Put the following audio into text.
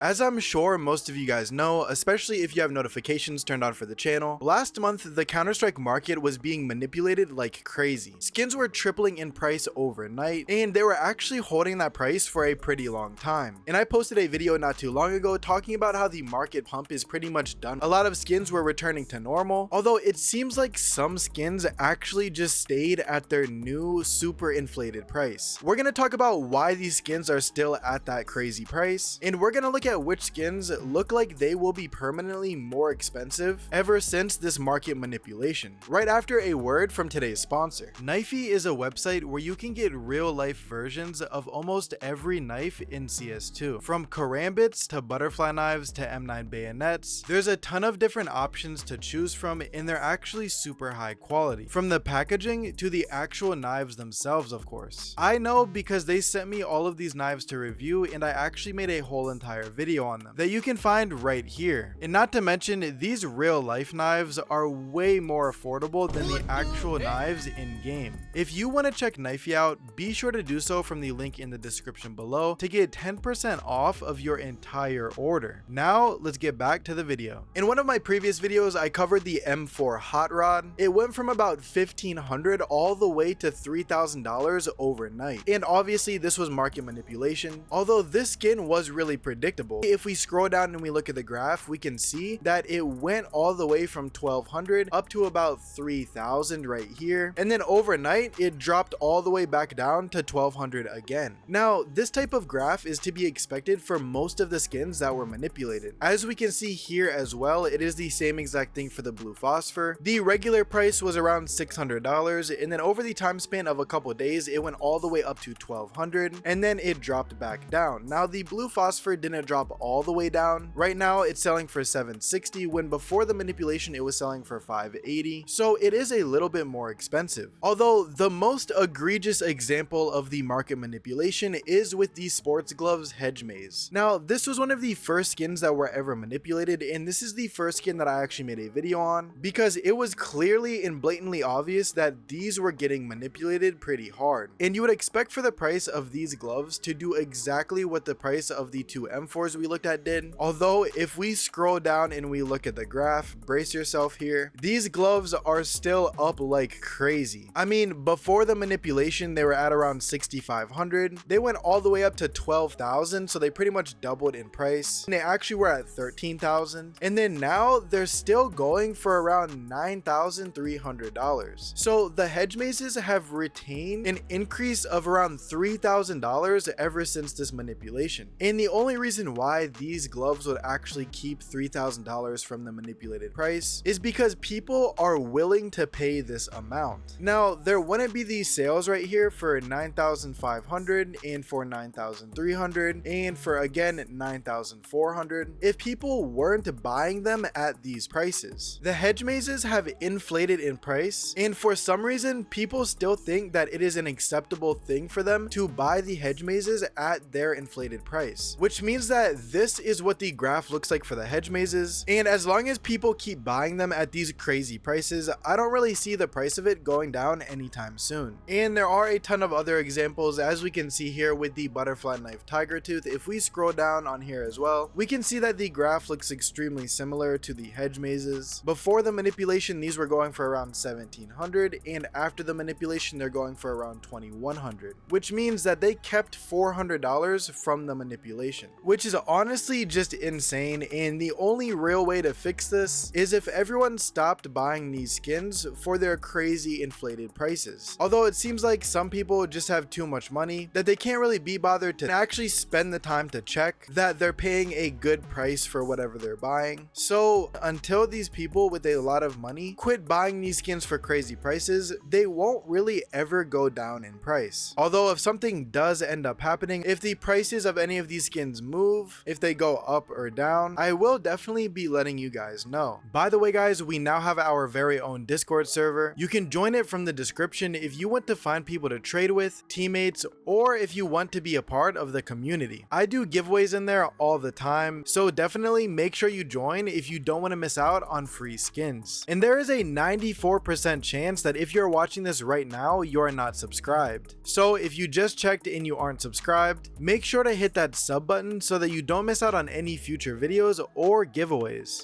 As I'm sure most of you guys know, especially if you have notifications turned on for the channel, last month the Counter-Strike market was being manipulated like crazy. Skins were tripling in price overnight, and they were actually holding that price for a pretty long time. And I posted a video not too long ago talking about how the market pump is pretty much done. A lot of skins were returning to normal, although it seems like some skins actually just stayed at their new super inflated price. We're gonna talk about why these skins are still at that crazy price, and we're gonna look at which skins look like they will be permanently more expensive ever since this market manipulation. Right after a word from today's sponsor. Knifey is a website where you can get real life versions of almost every knife in CS2. From karambits to butterfly knives to M9 bayonets, there's a ton of different options to choose from, and they're actually super high quality. From the packaging to the actual knives themselves, of course. I know because they sent me all of these knives to review, and I actually made a whole entire video on them that you can find right here. And not to mention, these real life knives are way more affordable than the actual knives in game. If you want to check Knifey out, be sure to do so from the link in the description below to get 10% off of your entire order. Now let's get back to the video. In one of my previous videos, I covered the M4 hot rod. It went from about $1,500 all the way to $3,000 overnight. And obviously this was market manipulation, although this skin was really predictable. If we scroll down and we look at the graph, we can see that it went all the way from 1,200 up to about 3,000 right here, and then overnight it dropped all the way back down to 1,200 again. Now this type of graph is to be expected for most of the skins that were manipulated. As we can see here as well, it is the same exact thing for the blue phosphor. The regular price was around $600, and then over the time span of a couple days it went all the way up to 1,200, and then it dropped back down. Now the blue phosphor didn't drop all the way down. Right now it's selling for $760, when before the manipulation it was selling for $580, so it is a little bit more expensive. Although the most egregious example of the market manipulation is with the sports gloves Hedge Maze. Now this was one of the first skins that were ever manipulated, and this is the first skin that I actually made a video on because it was clearly and blatantly obvious that these were getting manipulated pretty hard. And you would expect for the price of these gloves to do exactly what the price of the two M4s we looked at did. Although if we scroll down and we look at the graph, brace yourself here, these gloves are still up like crazy. I mean, before the manipulation they were at around 6,500. They went all the way up to 12,000, so they pretty much doubled in price, and they actually were at 13,000, and then now they're still going for around $9,300. So the Hedge Mazes have retained an increase of around $3,000 ever since this manipulation. And the only reason why these gloves would actually keep $3,000 from the manipulated price is because people are willing to pay this amount. Now there wouldn't be these sales right here for 9,500 and for 9,300 and for again 9,400 if people weren't buying them at these prices. The Hedge Mazes have inflated in price, and for some reason people still think that it is an acceptable thing for them to buy the Hedge Mazes at their inflated price, which means that this is what the graph looks like for the Hedge Mazes. And as long as people keep buying them at these crazy prices, I don't really see the price of it going down anytime soon. And there are a ton of other examples, as we can see here with the butterfly knife tiger tooth. If we scroll down on here as well, we can see that the graph looks extremely similar to the Hedge Mazes. Before the manipulation these were going for around 1,700, and after the manipulation they're going for around 2,100, which means that they kept $400 from the manipulation, which is honestly just insane. And the only real way to fix this is if everyone stopped buying these skins for their crazy inflated prices. Although it seems like some people just have too much money that they can't really be bothered to actually spend the time to check that they're paying a good price for whatever they're buying. So until these people with a lot of money quit buying these skins for crazy prices, they won't really ever go down in price. Although if something does end up happening, if the prices of any of these skins move, if they go up or down, I will definitely be letting you guys know. By the way guys, we now have our very own Discord server. You can join it from the description if you want to find people to trade with, teammates, or if you want to be a part of the community. I do giveaways in there all the time, so definitely make sure you join if you don't want to miss out on free skins. And there is a 94% chance that if you're watching this right now, you're not subscribed. So if you just checked and you aren't subscribed, make sure to hit that sub button so that you don't miss out on any future videos or giveaways.